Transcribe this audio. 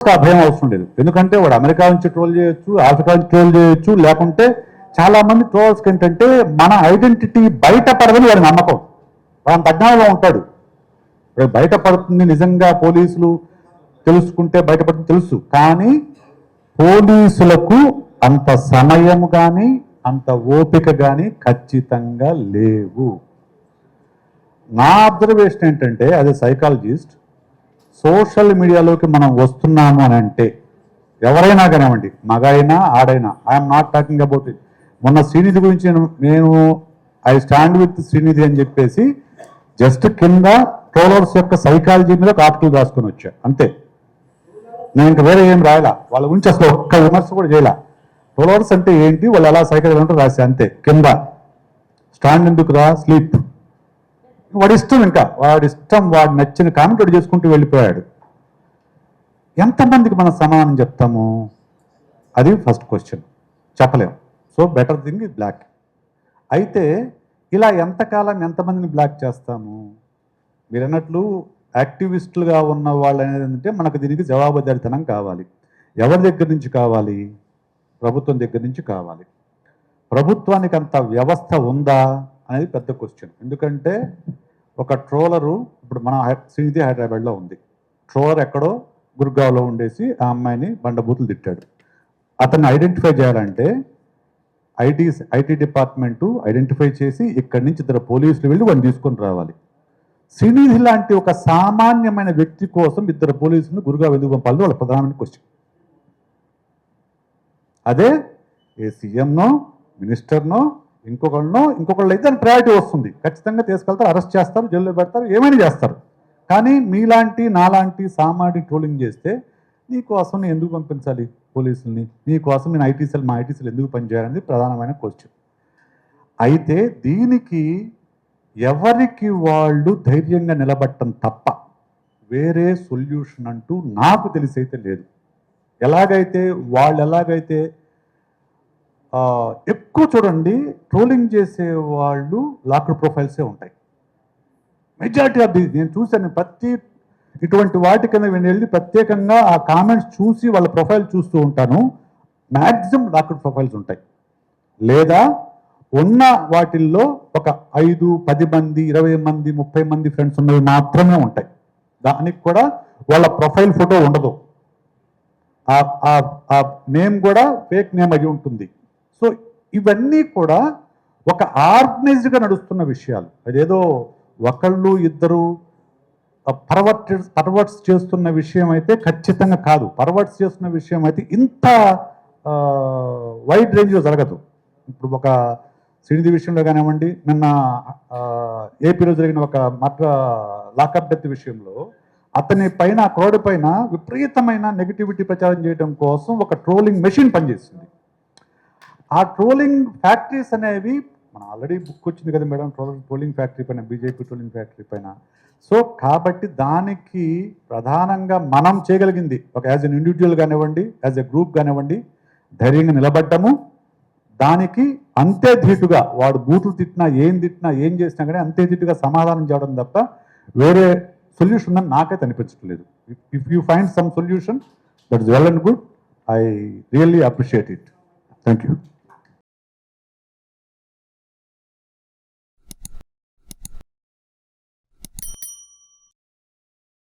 ఆ భయం అవసరం లేదు. ఎందుకంటే వాడు అమెరికా నుంచి ట్రోల్ చేయొచ్చు, ఆఫ్రికా నుంచి ట్రోల్ చేయొచ్చు, లేకుంటే చాలా మంది ట్రోల్స్కి ఏంటంటే మన ఐడెంటిటీ బయటపడదని వాడి నమ్మకం. వాడి తజ్ఞానంలో ఉంటాడు. బయటపడుతుంది నిజంగా పోలీసులు తెలుసుకుంటే బయటపడుతుంది తెలుసు, కానీ పోలీసులకు అంత సమయం కానీ అంత ఓపిక కానీ ఖచ్చితంగా లేవు. నా అబ్జర్వేషన్ ఏంటంటే అది సైకాలజిస్ట్, సోషల్ మీడియాలోకి మనం వస్తున్నాము అని అంటే ఎవరైనా కానివ్వండి, మగైనా ఆడైనా, I'm not talking about it. మొన్న శ్రీనిధి గురించి నేను ఐ స్టాండ్ విత్ శ్రీనిధి అని చెప్పేసి జస్ట్ కింద ట్రోలర్స్ యొక్క సైకాలజీ మీద ఒక ఆర్టికల్ రాసుకొని వచ్చా అంతే. నేను ఇంకా వేరే ఏం రాయలా, వాళ్ళ గురించి అసలు ఒక్క విమర్శ కూడా చేయలే. ట్రోలర్స్ అంటే ఏంటి, వాళ్ళు ఎలా సైకాలజీ ఉంటారో రాసా అంతే. కింద స్టాండ్ ఎందుకు రా, స్లీప్, వాడి ఇష్టం, ఇంకా వాడి ఇష్టం, వాడు నచ్చిన కామెంట్ వాడు చేసుకుంటూ వెళ్ళిపోయాడు. ఎంతమందికి మనం సమాధానం చెప్తాము? అది ఫస్ట్ క్వశ్చన్. చెప్పలేము. So better thing is block. అయితే ఇలా ఎంతకాలం ఎంతమందిని బ్లాక్ చేస్తాము? మీరు అన్నట్లు యాక్టివిస్టులుగా ఉన్న వాళ్ళు అనేది ఏంటంటే మనకు దీనికి జవాబుదారితనం కావాలి. ఎవరి దగ్గర నుంచి కావాలి? ప్రభుత్వం దగ్గర నుంచి కావాలి. ప్రభుత్వానికి అంత వ్యవస్థ ఉందా అనేది పెద్ద క్వశ్చన్. ఎందుకంటే ఒక ట్రోలరు, ఇప్పుడు మన శ్రీనిధి హైదరాబాద్లో ఉంది, ట్రోలర్ ఎక్కడో గుర్గావ్లో ఉండేసి ఆ అమ్మాయిని బండబూతులు తిట్టాడు. అతన్ని ఐడెంటిఫై చేయాలంటే ఐటీ డిపార్ట్మెంటు ఐడెంటిఫై చేసి ఇక్కడి నుంచి ఇద్దరు పోలీసులు వెళ్ళి వాడిని తీసుకొని రావాలి. శ్రీనిధి లాంటి ఒక సామాన్యమైన వ్యక్తి కోసం ఇద్దరు పోలీసులను గురుగావ్ ఎందుకు పంపాలి? వాళ్ళ ప్రధానమైన క్వశ్చన్ అదే. ఏ సీఎంనో మినిస్టర్నో ఇంకొకళ్ళు అయితే ప్రయారిటీ వస్తుంది, ఖచ్చితంగా తీసుకెళ్తారు, అరెస్ట్ చేస్తారు, జైల్లో పెడతారు, ఏమైనా చేస్తారు. కానీ మీలాంటి నాలాంటి సామాన్యుడి ట్రోలింగ్ చేస్తే నీకోసం నేను ఎందుకు పంపించాలి పోలీసుల్ని? నీకోసం నేను మా ఐటీ సెల్ ఎందుకు పనిచేయాలనేది ప్రధానమైన క్వశ్చన్. అయితే దీనికి ఎవరికి వాళ్ళు ధైర్యంగా నిలబడటం తప్ప వేరే సొల్యూషన్ అంటూ నాకు తెలిసైతే లేదు. ఎలాగైతే ఎక్కువ చూడండి, ట్రోలింగ్ చేసే వాళ్ళు లాక్డ్ ప్రొఫైల్సే ఉంటాయి. మెజారిటీ ఆఫ్ నేను చూశాను. ప్రతి ఇటువంటి వాటి కింద వెళ్ళి ప్రత్యేకంగా ఆ కామెంట్స్ చూసి వాళ్ళ ప్రొఫైల్ చూస్తూ ఉంటాను. మ్యాక్సిమం లాక్డ్ ప్రొఫైల్స్ ఉంటాయి, లేదా ఉన్న వాటిల్లో ఒక 5, 10 మంది, 20 మంది, 30 మంది ఫ్రెండ్స్ ఉన్నవి మాత్రమే ఉంటాయి. దానికి కూడా వాళ్ళ ప్రొఫైల్ ఫోటో ఉండదు, ఆ నేమ్ కూడా ఫేక్ నేమ్ అయి ఉంటుంది. సో ఇవన్నీ కూడా ఒక ఆర్గనైజ్డ్గా నడుస్తున్న విషయాలు. అదేదో ఒకళ్ళు ఇద్దరు పర్వర్ట్స్ చేస్తున్న విషయం అయితే ఖచ్చితంగా కాదు. పర్వర్ట్స్ చేస్తున్న విషయం అయితే ఇంత వైడ్ రేంజ్లో జరగదు. ఇప్పుడు ఒక శ్రీనిధి విషయంలో కానివ్వండి, నిన్న ఏపీలో జరిగిన ఒక లాకప్ డెత్ విషయంలో అతని పైన క్రౌడ్ పైన విపరీతమైన నెగిటివిటీ ప్రచారం చేయడం కోసం ఒక ట్రోలింగ్ మెషిన్ పనిచేస్తుంది. ఆ ట్రోలింగ్ ఫ్యాక్టరీస్ అనేవి మన ఆల్రెడీ బుక్ వచ్చింది కదా మేడం, ట్రోలింగ్ ఫ్యాక్టరీ పైన, బీజేపీ ట్రోలింగ్ ఫ్యాక్టరీ పైన. సో కాబట్టి దానికి ప్రధానంగా మనం చేయగలిగింది ఒక యాజ్ ఎన్ ఇండివిజువల్ కానివ్వండి, యాజ్ ఎ గ్రూప్ కానివ్వండి, ధైర్యంగా నిలబడ్డము. దానికి అంతే ధీటుగా వాడు బూతులు తిట్టినా ఏం చేసినా కానీ అంతే ధీటుగా సమాధానం చేయడం తప్ప వేరే సొల్యూషన్ అని నాకైతే అనిపించట్లేదు. If you find some solution that is well and good. I really appreciate it. Thank you.